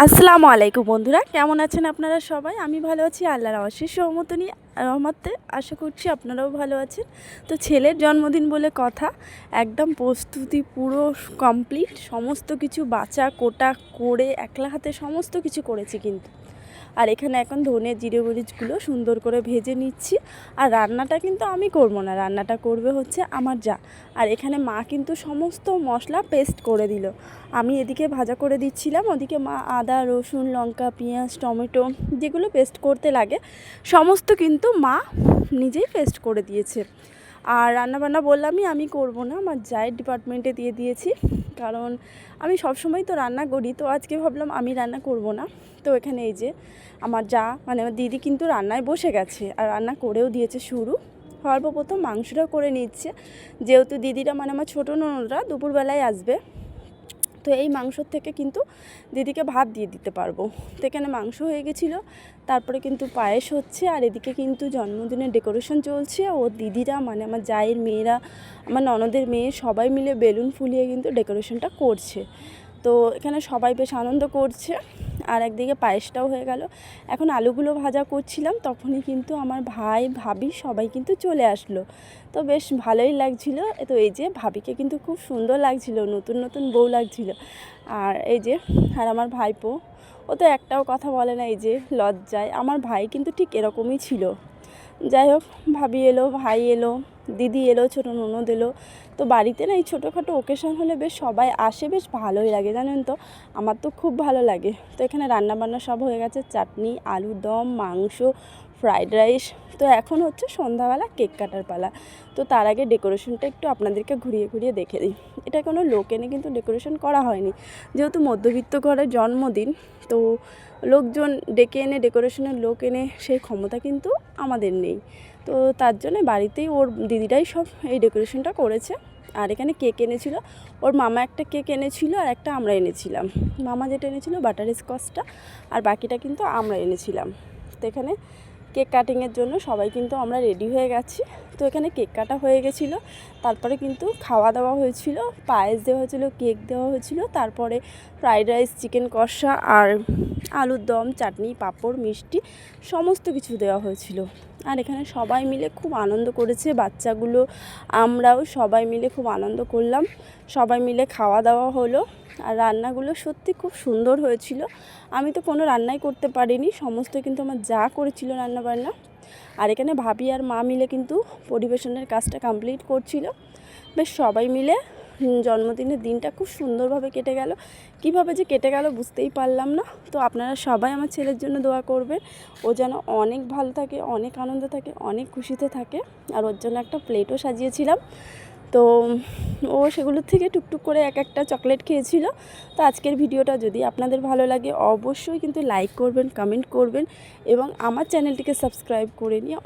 আসসালামু আলাইকুম বন্ধুরা, কেমন আছেন আপনারা সবাই? আমি ভালো আছি, আল্লাহর অশেষ রহমতে। আশা করছি আপনারাও ভালো আছেন। তো ছেলের জন্মদিন বলে কথা, একদম প্রস্তুতি পুরো কমপ্লিট, সমস্ত কিছু বাছা কোটা করে একলা হাতে সমস্ত কিছু করেছি কিন্তু। আর এখানে এখন ধনে জিরে মরিচগুলো সুন্দর করে ভেজে নিচ্ছি। আর রান্নাটা কিন্তু আমি করব না, রান্নাটা করবে হচ্ছে আমার যা। আর এখানে মা কিন্তু সমস্ত মশলা পেস্ট করে দিল। আমি এদিকে ভাজা করে দিচ্ছিলাম, ওদিকে মা আদা রসুন লঙ্কা পেঁয়াজ টমেটো যেগুলো পেস্ট করতে লাগে সমস্ত কিন্তু মা নিজেই পেস্ট করে দিয়েছে। আর রান্নাবান্না বললামই আমি করব না, আমার জায়ের ডিপার্টমেন্টে দিয়ে দিয়েছি, কারণ আমি সবসময় তো রান্না করি, তো আজকে ভাবলাম আমি রান্না করব না। তো এখানে এই যে আমার যা মানে আমার দিদি কিন্তু রান্নায় বসে গেছে আর রান্না করেও দিয়েছে শুরু। সর্বপ্রথম মাংসটা করে নিচ্ছে, যেহেতু দিদিরা মানে আমার ছোটো ননদরা দুপুরবেলায় আসবে, তো এই মাংসর থেকে কিন্তু দিদিকে ভাত দিয়ে দিতে পারবো। তো এখানে মাংস হয়ে গেছিলো, তারপরে কিন্তু পায়েস হচ্ছে, আর এদিকে কিন্তু জন্মদিনের ডেকোরেশন চলছে। ও দিদিরা মানে আমার জায়ের মেয়েরা, আমার ননদের মেয়ে সবাই মিলে বেলুন ফুলিয়ে কিন্তু ডেকোরেশনটা করছে। তো এখানে সবাই বেশ আনন্দ করছে। আর একদিকে পায়েসটাও হয়ে গেল। এখন আলুগুলো ভাজা করছিলাম, তখনই কিন্তু আমার ভাই ভাবি সবাই কিন্তু চলে আসলো। তো বেশ ভালোই লাগছিলো। তো এই যে ভাবিকে কিন্তু খুব সুন্দর লাগছিলো, নতুন নতুন বউ লাগছিলো। আর এই যে আর আমার ভাইপো, ও তো একটাও কথা বলে না, এই যে লজ্জায়। আমার ভাই কিন্তু ঠিক এরকমই ছিল। যাই হোক, ভাবি এলো, ভাই এলো, দিদি এলো, ছোটো ননদ এলো। তো বাড়িতে না এই ছোটোখাটো ওকেশন হলে বেশ সবাই আসে, বেশ ভালোই লাগে জানেন তো, আমার তো খুব ভালো লাগে। তো এখানে রান্নাবান্না সব হয়ে গেছে, চাটনি আলুর দম মাংস ফ্রাইড রাইস। তো এখন হচ্ছে সন্ধ্যাবেলা কেক কাটার পালা। তো তার আগে ডেকোরেশনটা একটু আপনাদেরকে ঘুরিয়ে ঘুরিয়ে দেখে দিই। এটা কোনো লোক এনে কিন্তু ডেকোরেশন করা হয়নি, যেহেতু মধ্যবিত্ত ঘরের জন্মদিন, তো লোকজন ডেকে এনে ডেকোরেশনের লোক এনে সেই ক্ষমতা কিন্তু আমাদের নেই। তো তার জন্য বাড়িতেই ওর দিদিরাই সব এই ডেকোরেশনটা করেছে। আর এখানে কেক এনেছিল, ওর মামা একটা কেক এনেছিল আর একটা আমরা এনেছিলাম। মামা যেটা এনেছিল বাটার স্কচটা, আর বাকিটা কিন্তু আমরা এনেছিলাম। তো এখানে কেক কাটিংয়ের জন্য সবাই কিন্তু আমরা রেডি হয়ে গেছি। তো এখানে কেক কাটা হয়ে গেছিলো, তারপরে কিন্তু খাওয়া দাওয়া হয়েছিল, পায়েস দেওয়া হয়েছিল, কেক দেওয়া হয়েছিল, তারপরে ফ্রাইড রাইস চিকেন কষা আর আলুর দম চাটনি পাঁপড় মিষ্টি সমস্ত কিছু দেওয়া হয়েছিল। আর এখানে সবাই মিলে খুব আনন্দ করেছে, বাচ্চাগুলো আমরাও সবাই মিলে খুব আনন্দ করলাম। সবাই মিলে খাওয়া দাওয়া হলো। আর রান্নাগুলো সত্যি খুব সুন্দর হয়েছিল। আমি তো কোনো রান্নাই করতে পারিনি, সমস্ত কিন্তু আমার যা করেছিল রান্নাবান্না। আর এখানে ভাবি আর মা মিলে কিন্তু পরিবেশনের কাজটা কমপ্লিট করছিল। বেশ সবাই মিলে জন্মদিনের দিনটা খুব সুন্দরভাবে কেটে গেল। কীভাবে যে কেটে গেল বুঝতেই পারলাম না। তো আপনারা সবাই আমার ছেলের জন্য দোয়া করবেন, ও যেন অনেক ভালো থাকে, অনেক আনন্দ থাকে, অনেক খুশিতে থাকে। আর ওর জন্য একটা প্লেটও সাজিয়েছিলাম, তো ও সেগুলোর থেকে টুকটুক করে এক একটা চকলেট খেয়েছিল। তো আজকের ভিডিওটা যদি আপনাদের ভালো লাগে অবশ্যই কিন্তু লাইক করবেন, কমেন্ট করবেন এবং আমার চ্যানেলটিকে সাবস্ক্রাইব করে নিয়ে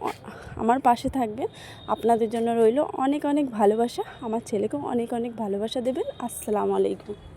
আমার পাশে থাকবেন। আপনাদের জন্য রইল অনেক অনেক ভালোবাসা, আমার ছেলেকেও অনেক অনেক ভালোবাসা দেবেন। আসসালামু আলাইকুম।